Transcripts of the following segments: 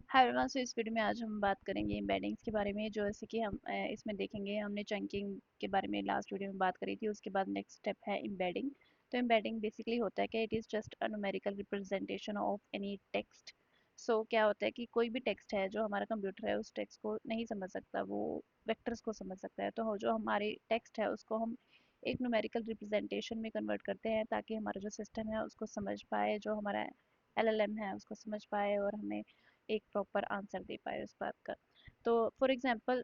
Hi everyone. सो इस video में आज हम बात करेंगे एम्बेडिंग्स के बारे में। जो जैसे कि हम इसमें देखेंगे, हमने चंकिंग के बारे में लास्ट वीडियो में बात करी थी। उसके बाद नेक्स्ट स्टेप है एम्बेडिंग। तो एम्बेडिंग बेसिकली होता है कि it is just a numerical representation of any text. So क्या होता है कि कोई भी टेक्स्ट है जो हमारा कंप्यूटर है उस टेक्स्ट को नहीं समझ सकता, वो वेक्टर्स को समझ सकता है। तो जो हमारी टेक्स्ट है उसको हम एक न्यूमेरिकल रिप्रेजेंटेशन में कन्वर्ट करते हैं ताकि हमारा जो सिस्टम है उसको समझ पाए, जो हमारा LLM है उसको समझ पाए और हमें एक प्रॉपर आंसर दे पाए उस बात का। तो फॉर एग्जांपल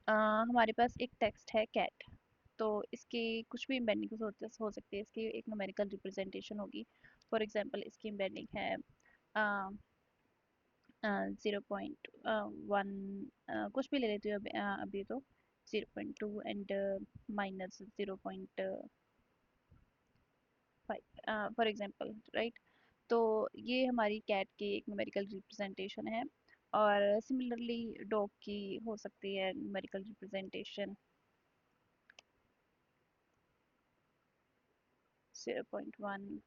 हमारे पास एक टेक्स्ट है कैट। तो इसकी कुछ भी एम्बेडिंग हो सकती है, इसकी एक न्यूमेरिकल रिप्रेजेंटेशन होगी। फॉर एग्जांपल इसकी एम्बेडिंग है 0.1, कुछ भी ले लेती हूँ अभी तो 0.2 एंड -0.5 फॉर एग्जांपल, राइट। तो ये हमारी कैट की एक न्यूमेरिकल रिप्रेजेंटेशन है। और सिमिलरली डॉग की हो सकती है न्यूमेरिकल रिप्रेजेंटेशन 0.1,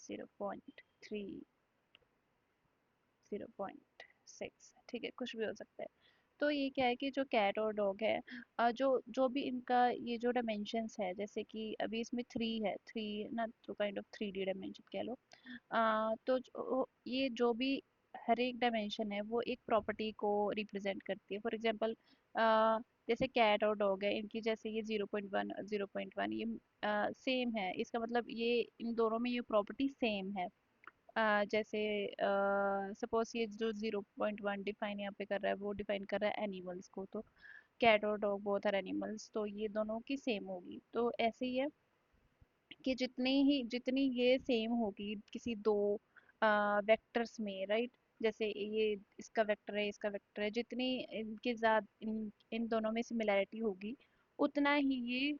0.3, 0.6, ठीक है, कुछ भी हो सकता है। तो ये क्या है कि जो कैट और डॉग है, जो जो भी इनका ये जो डायमेंशंस है, जैसे कि अभी इसमें थ्री है, थ्री ना, तो काइंड ऑफ 3D डायमेंशन कह लो। तो ये जो भी हर एक डायमेंशन है वो एक प्रॉपर्टी को रिप्रेजेंट करती है। फॉर एग्जांपल जैसे कैट और डॉग है, इनकी जैसे ये 0.1, 0.1 ये सेम है। इसका मतलब ये इन दोनों में ये प्रॉपर्टी सेम है। जैसे सपोज ये जो 0.1 डिफाइन यहाँ पे कर रहा है वो डिफाइन कर रहा है एनिमल्स को। तो कैट और डॉग बोथ आर एनिमल्स, तो ये दोनों की सेम होगी। तो ऐसे ही है कि जितनी ये सेम होगी किसी दो वेक्टर्स में, राइट। जैसे ये इसका वेक्टर है, इसका वेक्टर है, जितनी इनके साथ इन दोनों में सिमिलैरिटी होगी उतना ही ये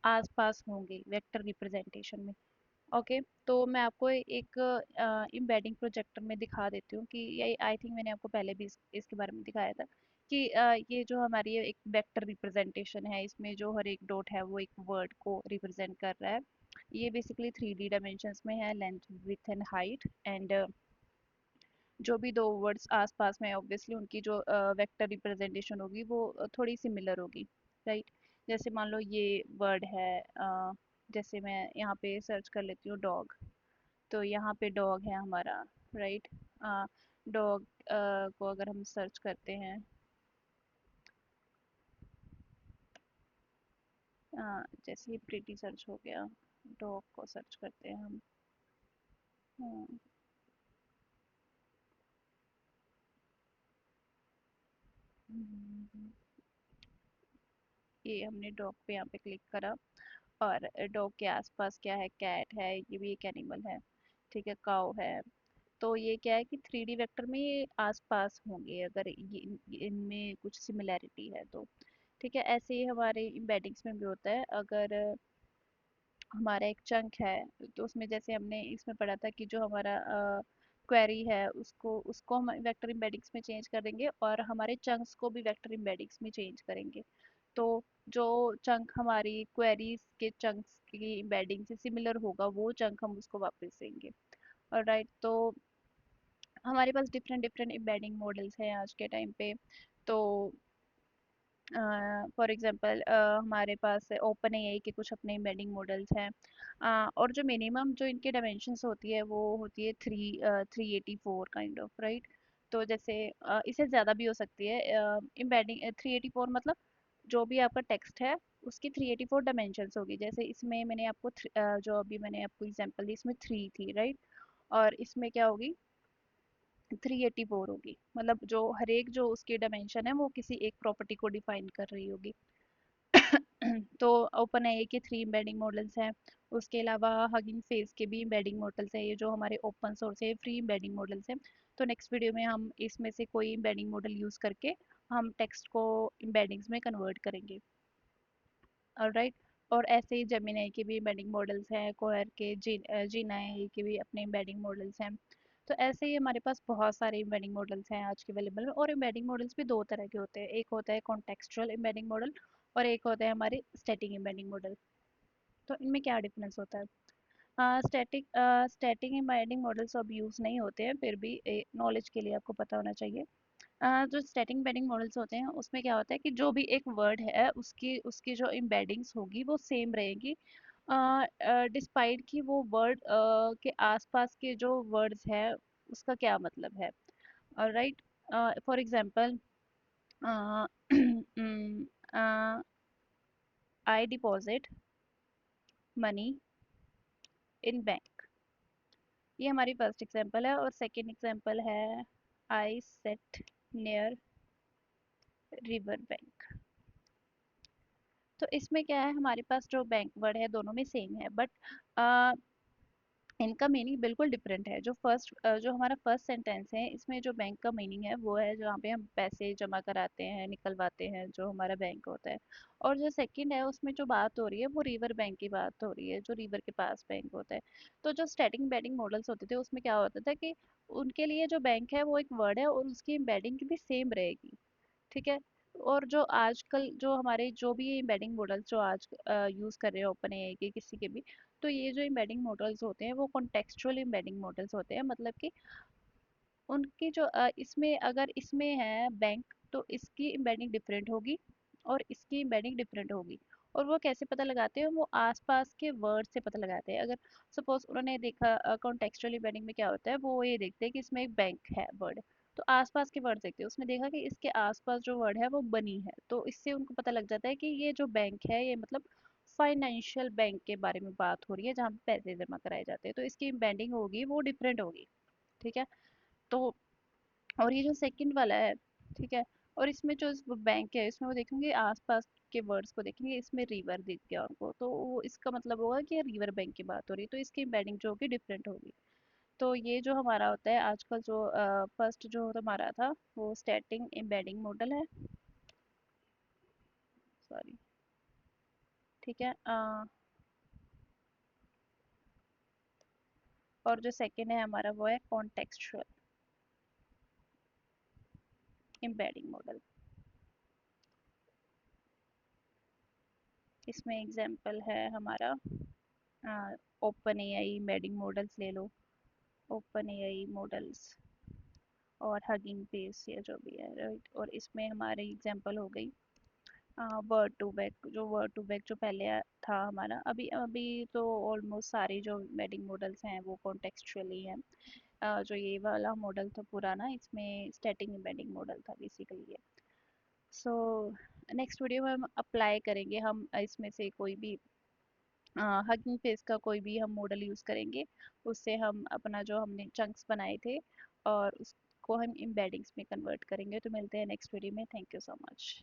आसपास होंगे वेक्टर रिप्रेजेंटेशन में। ओके। तो मैं आपको एक एम्बेडिंग प्रोजेक्टर में दिखा देती हूँ कि ये आई थिंक मैंने आपको पहले भी इसके बारे में दिखाया था कि ये जो हमारी ये एक वेक्टर रिप्रेजेंटेशन है, इसमें जो हर एक डॉट है वो एक वर्ड को रिप्रेजेंट कर रहा है। ये बेसिकली 3D डायमेंशंस में है, length, width and height. And जो भी दो वर्ड्स आसपास में ऑब्वियसली उनकी जो वेक्टर रिप्रेजेंटेशन होगी वो थोड़ी सिमिलर होगी, राइट। जैसे मान लो ये वर्ड है, जैसे मैं यहाँ पे सर्च कर लेती हूँ डॉग। तो यहाँ पे डॉग है हमारा, राइट। डॉग को अगर हम सर्च करते हैं, जैसे ये प्रीटी सर्च हो गया, डॉग को सर्च करते हैं हम। हाँ, हम्म, ये हमने डॉग पे यहाँ पे क्लिक करा। और डॉग के आसपास क्या है, कैट है, ये भी एक एनिमल है, ठीक है, काऊ है। तो ये क्या है कि 3D वेक्टर में ये आसपास होंगे अगर ये इनमें कुछ सिमिलैरिटी है तो। ठीक है, ऐसे ही हमारे एम्बेडिंग्स में भी होता है। अगर हमारा एक चंक है तो उसमें जैसे हमने इसमें पढ़ा था कि जो हमारा क्वेरी है उसको हम वेक्टर एम्बेडिंग्स में चेंज कर देंगे और हमारे चंक्स को भी वेक्टर एम्बेडिंग्स में चेंज करेंगे। तो जो चंक हमारी क्वेरीज के चंक्स की एम्बेडिंग से सिमिलर होगा वो चंक हम उसको वापस देंगे। और राइट, तो हमारे पास डिफरेंट डिफरेंट एम्बेडिंग मॉडल्स हैं आज के टाइम पे। तो फॉर एग्जांपल हमारे पास ओपन एआई के कुछ अपने एम्बेडिंग मॉडल्स हैं। और जो मिनिमम जो इनके डायमेंशंस होती है वो होती है 384 काइंड ऑफ, राइट। तो जैसे इससे ज़्यादा भी हो सकती है। एम्बेडिंग 384 मतलब जो भी आपका टेक्स्ट है उसकी 384 डायमेंशंस होगी। जैसे इसमें मैंने आपको जो अभी मैंने आपको एग्जांपल दी इसमें थ्री थी, राइट। और इसमें क्या होगी, 384 होगी। मतलब जो हर एक जो उसकी डायमेंशन है वो किसी एक प्रॉपर्टी को डिफाइन कर रही होगी। तो ओपन एआई के 3 एम्बेडिंग मॉडल्स हैं। उसके अलावा हगिंग फेस के भी एम्बेडिंग मॉडल्स हैं, ये जो हमारे ओपन सोर्स है, फ्री एम्बेडिंग मॉडल्स हैं। तो नेक्स्ट वीडियो में हम इसमें से कोई एम्बेडिंग मॉडल यूज़ करके हम टेक्स्ट को एम्बेडिंग्स में कन्वर्ट करेंगे। ऑलराइट। और ऐसे ही जेमिनी के भी एम्बेडिंग मॉडल्स हैं, कोयर के, जीना एआई के भी अपने एम्बेडिंग मॉडल्स हैं। तो ऐसे ही हमारे पास बहुत सारे एम्बेडिंग मॉडल्स हैं आज के अवेलेबल में। और एम्बेडिंग मॉडल्स भी दो तरह के होते हैं, एक होता है कॉन्टेक्सचुअल एम्बेडिंग मॉडल और एक होता है हमारे स्टैटिक एम्बेडिंग मॉडल। तो इनमें क्या डिफरेंस होता है। स्टैटिक एम्बेडिंग मॉडल्स अब यूज़ नहीं होते हैं, फिर भी नॉलेज के लिए आपको पता होना चाहिए। जो स्टैटिक एम्बेडिंग मॉडल्स होते हैं उसमें क्या होता है कि जो भी एक वर्ड है उसकी उसकी जो एम्बेडिंग्स होगी वो सेम रहेगी, डिस्पाइट कि वो वर्ड के आसपास के जो वर्ड्स है उसका क्या मतलब है। Right, for example, I deposit money in bank, ये हमारी फर्स्ट एग्जांपल है। और सेकंड एग्जांपल है आई सेट नियर रिवर बैंक। तो इसमें क्या है, हमारे पास जो बैंक वर्ड है दोनों में सेम है, बट इनका मीनिंग बिल्कुल डिफरेंट है। जो हमारा फर्स्ट सेंटेंस है इसमें जो बैंक का मीनिंग है वो है जहाँ पे हम पैसे जमा कराते हैं, निकलवाते हैं, जो हमारा बैंक होता है। और जो सेकंड है उसमें जो बात हो रही है वो रिवर बैंक की बात हो रही है, जो रिवर के पास बैंक होता है। तो जो स्टैटिक एम्बेडिंग मॉडल्स होते थे उसमें क्या होता था कि उनके लिए जो बैंक है वो एक वर्ड है और उसकी एम्बेडिंग भी सेम रहेगी। ठीक है। और जो आजकल जो हमारे जो भी एम्बेडिंग मॉडल्स जो आज यूज़ कर रहे हैं ओपन एआई के किसी के भी, तो ये जो एम्बेडिंग मॉडल्स होते हैं वो कॉन्टेक्चुअल एम्बेडिंग मॉडल्स होते हैं। मतलब कि उनकी जो इसमें अगर इसमें है बैंक तो इसकी एम्बेडिंग डिफरेंट होगी और इसकी एम्बेडिंग डिफरेंट होगी। और वो कैसे पता लगाते हैं, वो आसपास के वर्ड से पता लगाते हैं। अगर सपोज उन्होंने देखा कॉन्टेक्चुअल एम्बेडिंग में क्या होता है, वो ये देखते हैं कि इसमें एक बैंक है वर्ड, तो आसपास के वर्ड देखते हैं। उसने देखा कि इसके आसपास जो वर्ड है वो बनी है, तो इससे उनको पता लग जाता है कि ये जो बैंक है ये मतलब फाइनेंशियल बैंक के बारे में बात हो रही है जहाँ पे पैसे जमा कराए जाते हैं, तो इसकी एम्बेडिंग होगी वो डिफरेंट होगी। ठीक है। तो और ये जो सेकंड वाला है, ठीक है, और इसमें जो बैंक है इसमें वो देखेंगे आसपास के वर्ड्स को देखेंगे, इसमें रिवर दिख गया उनको, तो वो इसका मतलब होगा कि रिवर बैंक की बात हो रही है, तो इसकी एम्बेडिंग जो होगी डिफरेंट होगी। तो ये जो हमारा होता है आजकल जो फर्स्ट जो हमारा था वो स्टैटिक एम्बेडिंग मॉडल है। सॉरी। ठीक है। और जो सेकंड है हमारा वो है कॉन्टेक्सचुअल एम्बेडिंग मॉडल। इसमें एग्जांपल है हमारा ओपन एआई एम्बेडिंग मॉडल्स ले लो, ओपन एआई मॉडल्स और हगिंग फेस या जो भी है, राइट। और इसमें हमारी एग्जांपल हो गई वर्ड टू बैक, जो वर्ड टू बैक जो पहले था हमारा, अभी अभी तो ऑलमोस्ट सारे जो एम्बेडिंग मॉडल्स हैं वो कॉन्टेक्सचुअली हैं। जो ये वाला मॉडल था पुराना, इसमें स्टैटिक एम्बेडिंग मॉडल था बेसिकली ये। सो नेक्स्ट वीडियो में हम अप्लाई करेंगे, हम इसमें से कोई भी हगिंग फेस का कोई भी हम मॉडल यूज़ करेंगे, उससे हम अपना जो हमने चंक्स बनाए थे और उसको हम एम्बेडिंग्स में कन्वर्ट करेंगे। तो मिलते हैं नेक्स्ट वीडियो में। Thank you so much.